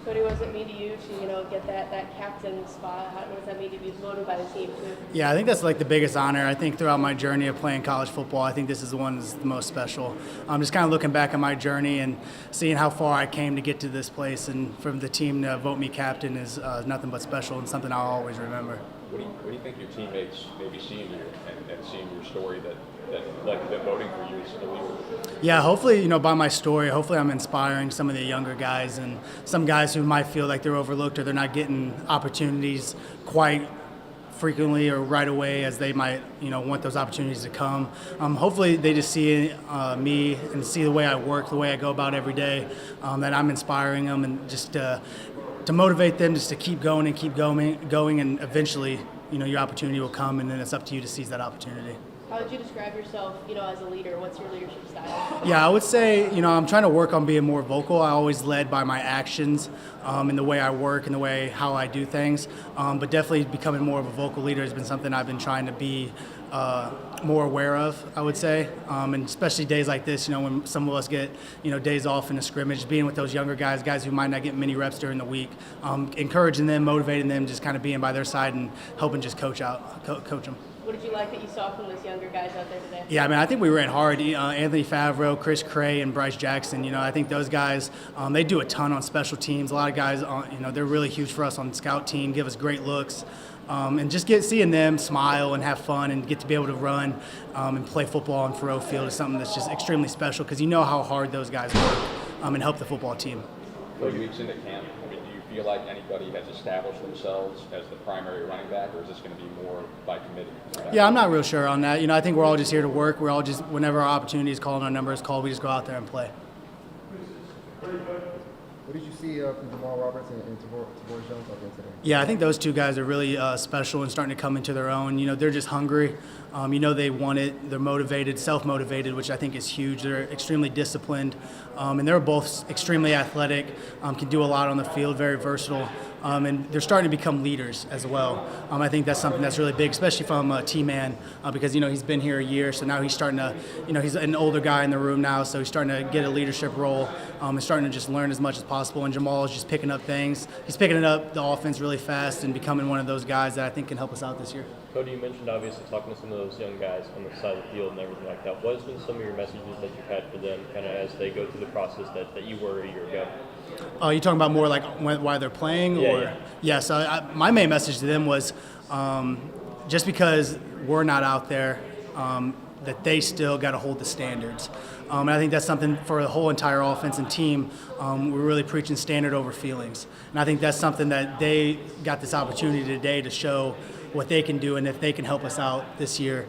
Cody, what does it mean to you to, get that captain spot? What does that mean to be voted by the team too? Yeah, I think that's like the biggest honor. I think throughout my journey of playing college football, I think this is the one that's the most special. Just kind of looking back at my journey and seeing how far I came to get to this place, and for the team to vote me captain is nothing but special and something I'll always remember. What do you think your teammates maybe seeing you and seeing your story that voting for you is illegal? Yeah, hopefully, by my story, hopefully I'm inspiring some of the younger guys and some guys who might feel like they're overlooked or they're not getting opportunities quite frequently or right away as they might, want those opportunities to come. Hopefully they just see me and see the way I work, the way I go about every day, that I'm inspiring them and just to motivate them just to keep going and keep going, and eventually, your opportunity will come, and then it's up to you to seize that opportunity. How would you describe yourself, as a leader? What's your leadership style? Yeah, I would say, I'm trying to work on being more vocal. I always led by my actions and the way I work and the way how I do things. But definitely becoming more of a vocal leader has been something I've been trying to be more aware of, I would say. And especially days like this, when some of us get, days off in a scrimmage, being with those younger guys who might not get many reps during the week, encouraging them, motivating them, just kind of being by their side and helping just coach them. What did you like that you saw from those younger guys out there today? Yeah, I think we ran hard. Anthony Favreau, Chris Cray, and Bryce Jackson. I think those guys, they do a ton on special teams. A lot of guys, they're really huge for us on the scout team, give us great looks. And just seeing them smile and have fun and get to be able to run and play football on Faroe Field is something that's just extremely special because you know how hard those guys work and help the football team. 3 weeks into camp, do you feel like anybody has established themselves as the primary running back, or is this going to be more by committee? Yeah, I'm not real sure on that. I think we're all just here to work. We're all just, whenever our opportunity is called and our number is called, we just go out there and play. What did you see from Jamal Roberts and Tavor Jones out there today? Yeah, I think those two guys are really special and starting to come into their own. They're just hungry. They want it. They're motivated, self-motivated, which I think is huge. They're extremely disciplined, and they're both extremely athletic, can do a lot on the field, very versatile, and they're starting to become leaders as well. I think that's something that's really big, especially from T-Man, because, he's been here a year, so now he's starting to, he's an older guy in the room now, so he's starting to get a leadership role and starting to just learn as much as possible, and Jamal is just picking up things. He's picking up the offense really fast and becoming one of those guys that I think can help us out this year. Cody, you mentioned obviously talking to some of those young guys on the side of the field and everything like that. What has been some of your messages that you've had for them kind of as they go through the process that you were a year ago? You talking about more like why they're playing? Yeah. So my main message to them was just because we're not out there, that they still got to hold the standards. And I think that's something for the whole entire offense and team. We're really preaching standard over feelings. And I think that's something that they got this opportunity today to show what they can do and if they can help us out this year,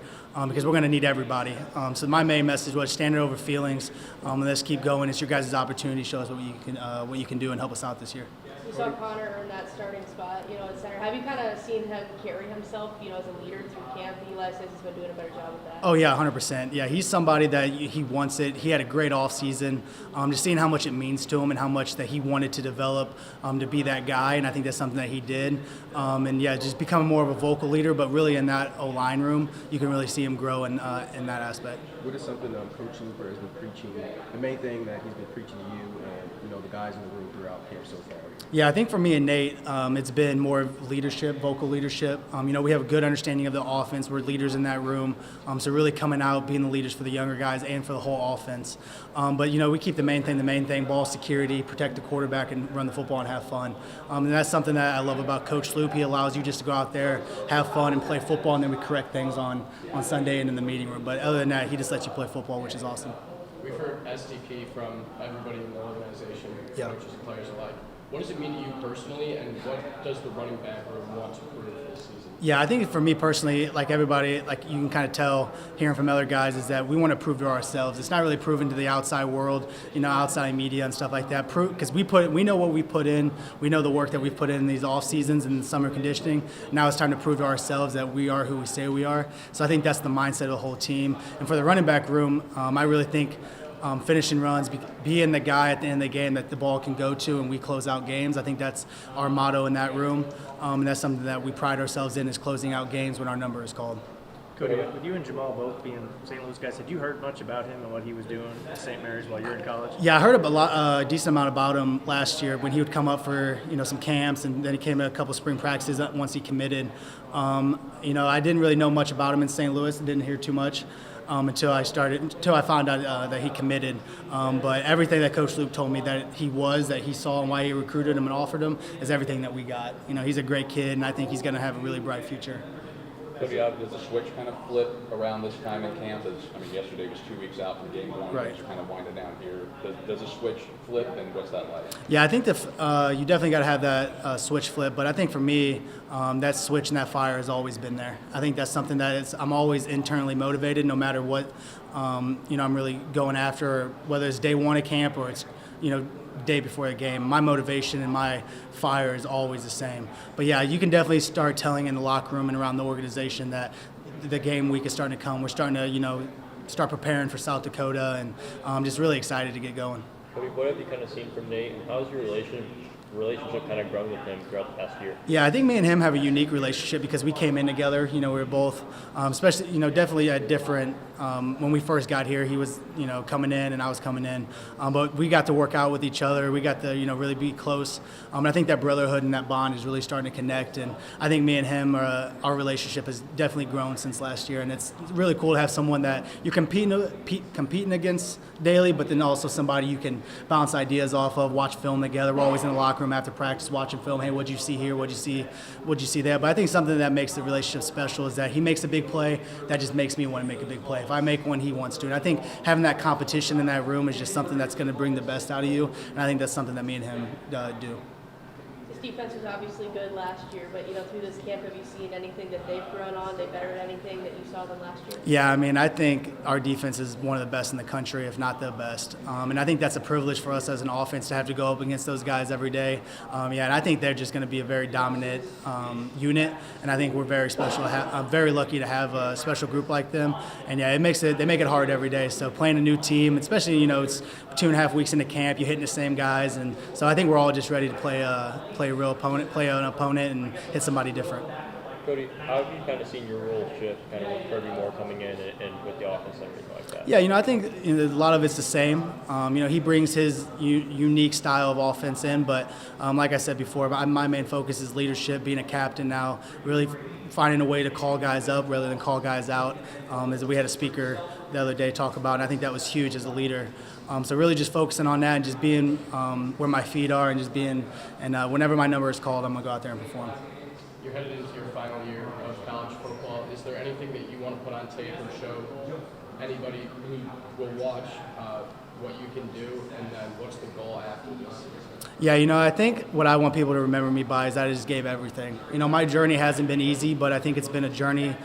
because we're going to need everybody. So my main message was standard over feelings. And let's keep going. It's your guys' opportunity. Show us what you can do and help us out this year. You saw Connor earn that starting spot, at center. Have you kind of seen him carry himself, as a leader through camp? Eli says he's been doing a better job with that. Oh, yeah, 100%. Yeah, he's somebody that he wants it. He had a great offseason. Just seeing how much it means to him and how much that he wanted to develop to be that guy, and I think that's something that he did. And, yeah, just becoming more of a vocal leader, but really in that O-line room, you can really see him grow in that aspect. What is something Coach Luper has been preaching, the main thing that he's been preaching to you and, the guys in the room throughout camp so far? Yeah, I think for me and Nate, it's been more leadership, vocal leadership. We have a good understanding of the offense. We're leaders in that room. So really coming out, being the leaders for the younger guys and for the whole offense. But, we keep the main thing, ball security, protect the quarterback, and run the football and have fun. And that's something that I love about Coach Loop. He allows you just to go out there, have fun, and play football, and then we correct things on Sunday and in the meeting room. But other than that, he just lets you play football, which is awesome. We've heard STP from everybody in the organization, Yeah. coaches and players alike. What does it mean to you personally, and what does the running back room want to prove this season? Yeah, I think for me personally, like everybody, like you can kind of tell hearing from other guys, is that we want to prove to ourselves. It's not really proven to the outside world, outside media and stuff like that. Because we know what we put in, we know the work that we've put in these off seasons and summer conditioning. Now it's time to prove to ourselves that we are who we say we are. So I think that's the mindset of the whole team. And for the running back room, I really think finishing runs, being the guy at the end of the game that the ball can go to and we close out games. I think that's our motto in that room, and that's something that we pride ourselves in, is closing out games when our number is called. Cody, with you and Jamal both being St. Louis guys, had you heard much about him and what he was doing at St. Mary's while you're in college? Yeah, I heard a decent amount about him last year when he would come up for some camps, and then he came to a couple spring practices once he committed. I didn't really know much about him in St. Louis. Didn't hear too much until I found out that he committed. But everything that Coach Luke told me that he saw, and why he recruited him and offered him is everything that we got. He's a great kid, and I think he's going to have a really bright future. Cody, does the switch kind of flip around this time in camp? Yesterday was 2 weeks out from game one. Right. You're kind of winding down here. Does the switch flip, and what's that like? Yeah, I think you definitely got to have that switch flip. But I think for me, that switch and that fire has always been there. I think that's something I'm always internally motivated, no matter what I'm really going after, whether it's day one of camp or it's day before the game. My motivation and my fire is always the same. But yeah, you can definitely start telling in the locker room and around the organization that the game week is starting to come. We're starting to start preparing for South Dakota, and I'm just really excited to get going. Cody, what have you kind of seen from Nate, and how's your relationship kind of grown with him throughout the past year? Yeah, I think me and him have a unique relationship because we came in together. We were both, especially, definitely at different. When we first got here, he was, coming in and I was coming in. But we got to work out with each other. We got to, really be close. And I think that brotherhood and that bond is really starting to connect. And I think me and him, our relationship has definitely grown since last year. And it's really cool to have someone that you're competing against daily, but then also somebody you can bounce ideas off of, watch film together. We're always in the locker room after practice watching film. Hey, what'd you see here? What'd you see there? But I think something that makes the relationship special is that he makes a big play. That just makes me want to make a big play. If I make one, he wants to. And I think having that competition in that room is just something that's going to bring the best out of you. And I think that's something that me and him do. This defense was obviously good last year, but through this camp, have you seen anything that they've grown on? They bettered anything that you saw them last year? Yeah, I think our defense is one of the best in the country, if not the best. And I think that's a privilege for us as an offense to have to go up against those guys every day. And I think they're just going to be a very dominant unit. And I think we're very special. I'm very lucky to have a special group like them. And they make it hard every day. So playing a new team, especially it's 2.5 weeks into camp, you're hitting the same guys, and so I think we're all just ready to play a real opponent, play an opponent, and hit somebody different. Cody, how have you kind of seen your role shift kind of with Kirby Moore coming in and with the offense and everything like that? Yeah, I think a lot of it's the same. He brings his unique style of offense in, but like I said before, my main focus is leadership, being a captain now, really finding a way to call guys up rather than call guys out. As we had a speaker the other day talk about, and I think that was huge as a leader. So really just focusing on that and just being where my feet are and just being, and whenever my number is called, I'm going to go out there and perform. You're headed into your final year of college football. Is there anything that you want to put on tape or show anybody who will watch what you can do, and then what's the goal after this? Yeah, I think what I want people to remember me by is that I just gave everything. My journey hasn't been easy, but I think it's been a journey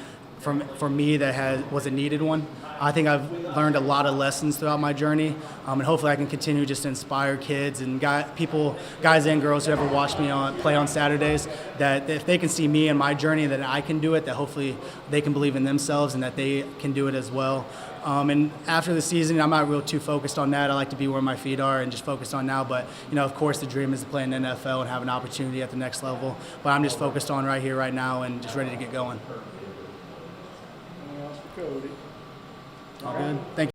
for me that was a needed one. I think I've learned a lot of lessons throughout my journey, and hopefully I can continue just to inspire kids and guys and girls who ever watch me play on Saturdays, that if they can see me and my journey, that I can do it, that hopefully they can believe in themselves and that they can do it as well. And after the season, I'm not real too focused on that. I like to be where my feet are and just focused on now. But, of course, the dream is to play in the NFL and have an opportunity at the next level. But I'm just focused on right here, right now, and just ready to get going. Anything else for Cody? All good. Thank you.